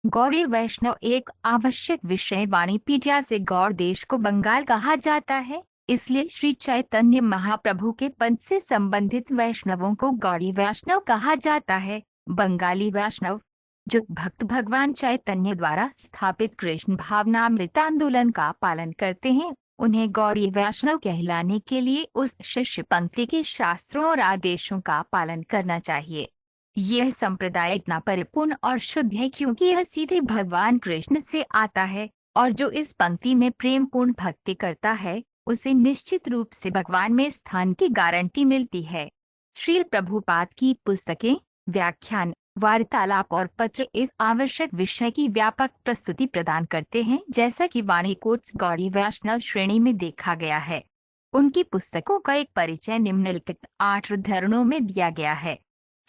गौड़ी वैष्णव एक आवश्यक विषय वाणिपीडिया से गौड़ देश को बंगाल कहा जाता है। इसलिए श्री चैतन्य महाप्रभु के पद से संबंधित वैष्णवों को गौड़ी वैष्णव कहा जाता है। बंगाली वैष्णव जो भक्त भगवान चैतन्य द्वारा स्थापित कृष्ण भावनामृत आंदोलन का पालन करते हैं, उन्हें गौड़ी वैष्णव कहलाने के लिए उस शिष्य पंक्ति के शास्त्रों और आदेशों का पालन करना चाहिए। यह संप्रदाय इतना परिपूर्ण और शुद्ध है क्योंकि यह सीधे भगवान कृष्ण से आता है, और जो इस पंक्ति में प्रेम पूर्ण भक्ति करता है उसे निश्चित रूप से भगवान में स्थान की गारंटी मिलती है। श्रील प्रभुपाद की पुस्तकें, व्याख्यान, वार्तालाप और पत्र इस आवश्यक विषय की व्यापक प्रस्तुति प्रदान करते हैं, जैसा कि वाणी कोट्स गौड़ी वैष्णव श्रेणी में देखा गया है। उनकी पुस्तकों का एक परिचय निम्नलिखित 8 उद्धरणों में दिया गया है।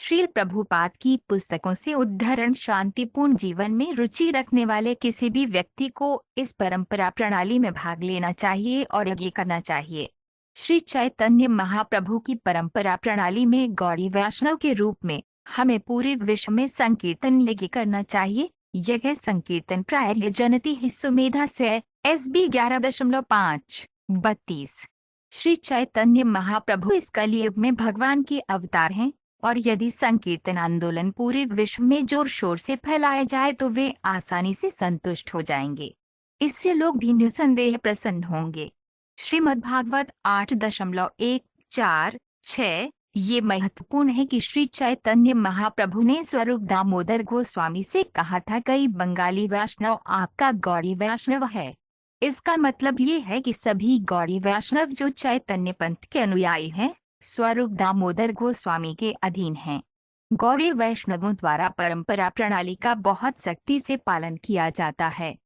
श्रील प्रभुपाद की पुस्तकों से उद्धरण शांतिपूर्ण जीवन में रुचि रखने वाले किसी भी व्यक्ति को इस परंपरा प्रणाली में भाग लेना चाहिए और यज्ञ करना चाहिए। श्री चैतन्य महाप्रभु की परंपरा प्रणाली में गौड़ी वैष्णव के रूप में हमें पूरे विश्व में संकीर्तन यज्ञ करना चाहिए। यज्ञ संकीर्तन प्राय जनति हिस्सोमेधा से SB 11.5-32। श्री चैतन्य महाप्रभु इस कलियुग में भगवान के अवतार हैं, और यदि संकीर्तन आंदोलन पूरे विश्व में जोर शोर से फैलाया जाए तो वे आसानी से संतुष्ट हो जाएंगे। इससे लोग भी निसंदेह प्रसन्न होंगे। श्रीमद्भागवत 8.146। ये महत्वपूर्ण है कि श्री चैतन्य महाप्रभु ने स्वरूप दामोदर गोस्वामी से कहा था, कई बंगाली वैष्णव आपका गौड़ी वैष्णव है। इसका मतलब ये है कि सभी गौड़ी वैष्णव जो चैतन्य पंथ के अनुयायी हैं स्वरूप दामोदर गोस्वामी के अधीन हैं। गौड़ी वैष्णवों द्वारा परंपरा प्रणाली का बहुत सख्ती से पालन किया जाता है।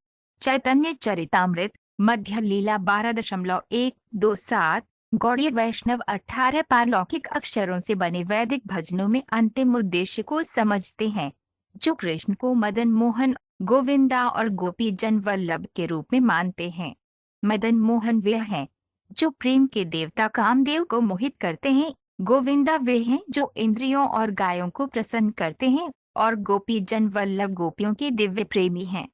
चैतन्य चरितामृत मध्य लीला 12.127। गौड़ी वैष्णव 18 पारलौकिक अक्षरों से बने वैदिक भजनों में अंतिम उद्देश्य को समझते हैं, जो कृष्ण को मदन मोहन, गोविंदा और गोपी जन वल्लभ के रूप में मानते हैं। मदन मोहन वे हैं जो प्रेम के देवता कामदेव को मोहित करते हैं, गोविंदा वे हैं जो इंद्रियों और गायों को प्रसन्न करते हैं, और गोपी जन वल्लभ गोपियों के दिव्य प्रेमी हैं।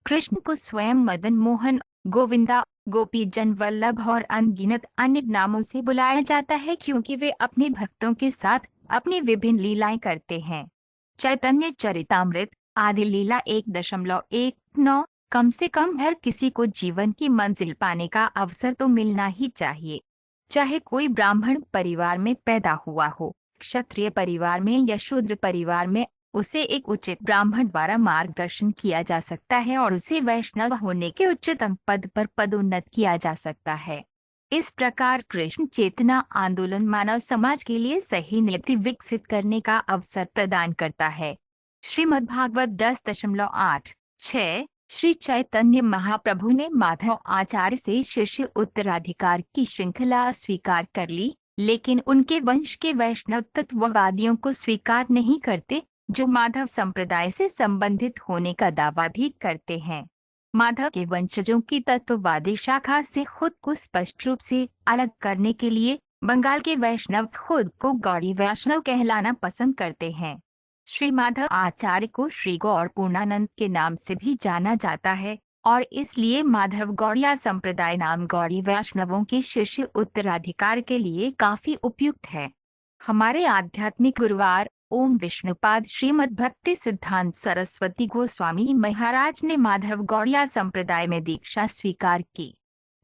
कृष्ण को स्वयं मदन मोहन, गोविंदा, गोपी जन वल्लभ और अनगिनत अन्य नामों से बुलाया जाता है क्योंकि वे अपने भक्तों के साथ अपनी विभिन्न लीलाएं करते हैं। चैतन्य चरितामृत आदि लीला 1.19। कम से कम हर किसी को जीवन की मंजिल पाने का अवसर तो मिलना ही चाहिए, चाहे कोई ब्राह्मण परिवार में पैदा हुआ हो, क्षत्रिय परिवार में या शूद्र परिवार में। उसे एक उचित ब्राह्मण द्वारा मार्गदर्शन किया जा सकता है और उसे वैष्णव होने के उच्चतम पद पर पदोन्नत किया जा सकता है। इस प्रकार कृष्ण चेतना आंदोलन मानव समाज के लिए सही नीति विकसित करने का अवसर प्रदान करता है। श्रीमद्भागवत 10.8-6। श्री चैतन्य महाप्रभु ने माधव आचार्य से शिष्य उत्तराधिकार की श्रृंखला स्वीकार कर ली, लेकिन उनके वंश के वैष्णव तत्ववादियों को स्वीकार नहीं करते, जो माधव संप्रदाय से संबंधित होने का दावा भी करते हैं। माधव के वंशजों की तत्ववादी शाखा से खुद को स्पष्ट रूप से अलग करने के लिए बंगाल के वैष्णव खुद को गौड़ी वैष्णव कहलाना पसंद करते हैं। श्री माधव आचार्य को श्री गौड़ पूर्णानंद के नाम से भी जाना जाता है, और इसलिए माधव गौड़िया संप्रदाय नाम गौड़ी वैष्णवों के शिष्य उत्तराधिकार के लिए काफी उपयुक्त है। हमारे आध्यात्मिक गुरुवार ओम विष्णुपाद श्रीमद् भक्ति सिद्धांत सरस्वती गोस्वामी महाराज ने माधव गौड़िया संप्रदाय में दीक्षा स्वीकार की।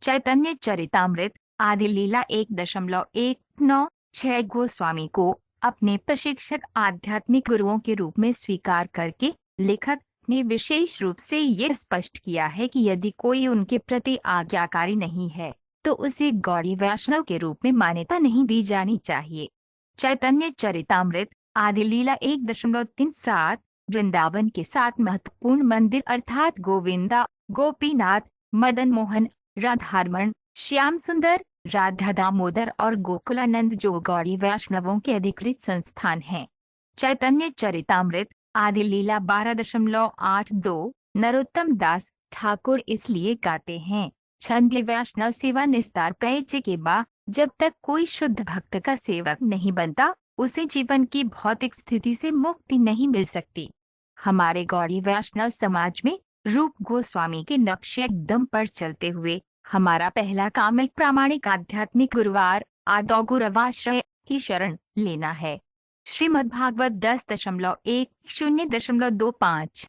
चैतन्य चरितामृत आदि लीला 1.196 गोस्वामी को अपने प्रशिक्षक आध्यात्मिक गुरुओं के रूप में स्वीकार करके लेखक ने विशेष रूप से ये स्पष्ट किया है कि यदि कोई उनके प्रति आज्ञाकारी नहीं है तो उसे गौड़ी वैष्णव के रूप में मान्यता नहीं दी जानी चाहिए। चैतन्य चरितामृत आदि लीला 1.37। वृंदावन के 7 महत्वपूर्ण मंदिर अर्थात गोविंदा, गोपीनाथ, मदन मोहन, राधारमण, श्याम सुंदर, राधा दामोदर और गोकुलानंद जो गौड़ी वैष्णवों के अधिकृत संस्थान हैं। चैतन्य चरितामृत आदि लीला 12.82। नरोत्तम दास ठाकुर इसलिए गाते हैं, छंद वैष्णव सेवा निस्तार पैचे के बा, जब तक कोई शुद्ध भक्त का सेवक नहीं बनता उसे जीवन की भौतिक स्थिति से मुक्ति नहीं मिल सकती। हमारे गौड़ी वैष्णव समाज में रूप गोस्वामी के नक्शे एकदम पर चलते हुए हमारा पहला काम एक प्रामाणिक आध्यात्मिक गुरुवार आदौ गुरवाश्रय की शरण लेना है। श्रीमद्भागवत 10.1.0.25